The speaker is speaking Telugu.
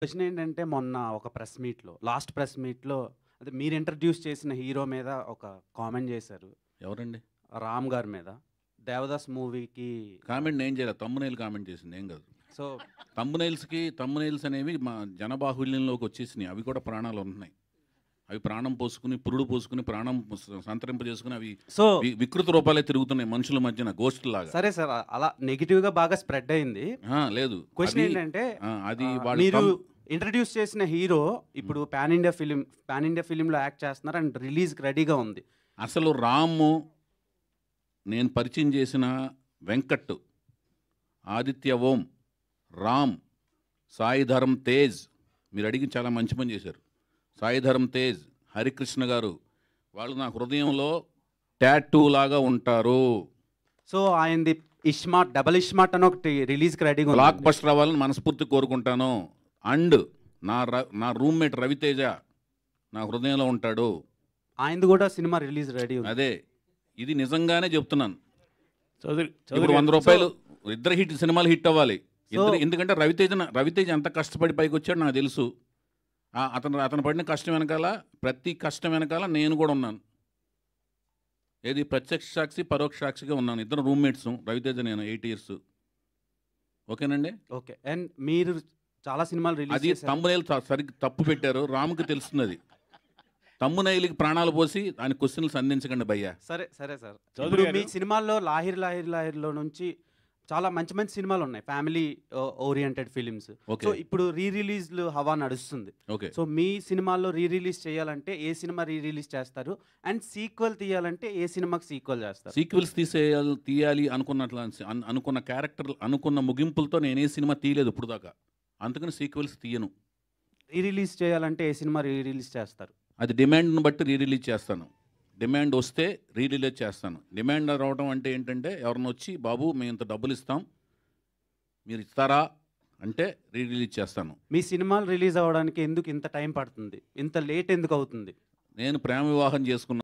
క్వెషన్ ఏంటంటే మొన్న ఒక లాస్ట్ ప్రెస్ మీట్‌లో అదే మీరు ఇంట్రొడ్యూస్ చేసిన హీరో మీద ఒక కామెంట్ చేశారు. ఎవరండి? 'రామ్' గారి మీద. 'దేవదాస్' మూవీకి కామెంట్ నేను చేయలేదు. థంబ్‌నెయిల్ కామెంట్ చేసింది ఏం కాదు. సో థంబ్‌నెయిల్స్ అనేవి మా జనబాహుళ్యంలోకి వచ్చేసినాయి. అవి కూడా ప్రాణాలు ఉంటున్నాయి. అవి ప్రాణం పోసుకుని, పురుడు పోసుకుని, ప్రాణం సంతరింపజేసుకుని అవి సో వికృత రూపాలే తిరుగుతున్నాయి మనుషుల మధ్యన గోస్ట్‌లాగా. సరే సార్. అలా నెగెటివ్‌గా బాగా స్ప్రెడ్ అయింది. లేదు. క్వెషన్ అది ఏంటంటే అది వాళ్ళు మీరు ఇంట్రొడ్యూస్ చేసిన హీరో ఇప్పుడు పాన్ ఇండియా ఫిల్మ్‌లో యాక్ట్ చేస్తున్నారు అండ్ రిలీజ్‌కి రెడీగా ఉంది. అసలు రాము నేను పరిచయం చేసిన వెంకట్, ఆదిత్య ఓం, రామ్, సాయి ధరమ్ తేజ్ మీరు అడిగి చాలా మంచి పని చేశారు. సాయి ధరమ్ తేజ్, హరికృష్ణ గారు వాళ్ళు నా హృదయంలో టాటూ లాగా ఉంటారు. సో ఆయనది డబుల్ ఇష్మార్ట్ అని ఒకటి రిలీజ్‌కి రెడీగా ఉంది. బ్లాక్ బస్టర్ అవ్వాలని మనస్ఫూర్తి కోరుకుంటాను. అండ్ నా రూమ్మేట్ రవితేజ నా హృదయంలో ఉంటాడు. ఆయనది కూడా సినిమా రిలీజ్ రెడీ ఉంది. అదే ఇది నిజంగానే చెప్తున్నాను. చౌదరి ఇప్పుడు 100 రూపాయలు ఇద్దరు సినిమాలు హిట్ అవ్వాలి. ఎందుకంటే రవితేజ ఎంత కష్టపడి పైకి వచ్చాడు నాకు తెలుసు. అతను పడిన కష్టం వెనకాల, ప్రతి కష్టం వెనకాల నేను కూడా ఉన్నాను. ఏది ప్రత్యక్ష సాక్షి, పరోక్ష సాక్షిగా ఉన్నాను. ఇద్దరు రూమ్మేట్స్, రవితేజ నేను 8 ఇయర్స్. ఓకేనండి. ఓకే. అండ్ మీరు చాలా సినిమాలు రిలీజ్ అది చేశారు. తమ్మునైల్ సరిగ్గా తప్పు పెట్టారు. రాముకి తెలుస్తుంది అది. తమ్మునైల్కి ప్రాణాలు పోసి ఆయన క్వశ్చన్లు సంధించకండి భయ్యా. సరే సరే సార్. చౌదరి ఇప్పుడు మీ గారు. సినిమాల్లో లాహిర్‌లో నుంచి చాలా మంచి మంచి సినిమాలు ఉన్నాయి. Family oriented films. Okay. So ఇప్పుడు రీ రిలీజ్‌లు హవా నడుస్తుంది. ఓకే. సో మీ సినిమాల్లో రీ రిలీజ్ చేయాలంటే ఏ సినిమా రీ రిలీజ్ చేస్తారు? అండ్ సీక్వెల్ తీయాలంటే ఏ సినిమాకి సీక్వెల్ చేస్తారు? సీక్వెల్స్ తీయాలి అనుకున్న క్యారెక్టర్, అనుకున్న ముగింపులతో నేనే సినిమా తీయలేదు ఇప్పుడు దాకా. అందుకని సీక్వెల్స్ తీయను. రీ రిలీజ్ చేయాలంటే ఏ సినిమా రీ రిలీజ్ చేస్తారు? అది డిమాండ్ను బట్టి రీ రిలీజ్ చేస్తాను. డిమాండ్ వస్తే రీ రిలీజ్ చేస్తాను. డిమాండ్ రావడం అంటే ఏంటంటే ఎవరిని వచ్చి బాబు మేము ఇంత డబ్బులు ఇస్తాం మీరు ఇస్తారా అంటే రీ రిలీజ్ చేస్తాను. మీ సినిమాలు రిలీజ్ అవ్వడానికి ఎందుకు ఇంత టైం పడుతుంది? ఇంత లేట్ ఎందుకు అవుతుంది? నేను ప్రేమ వివాహం చేసుకున్నాను.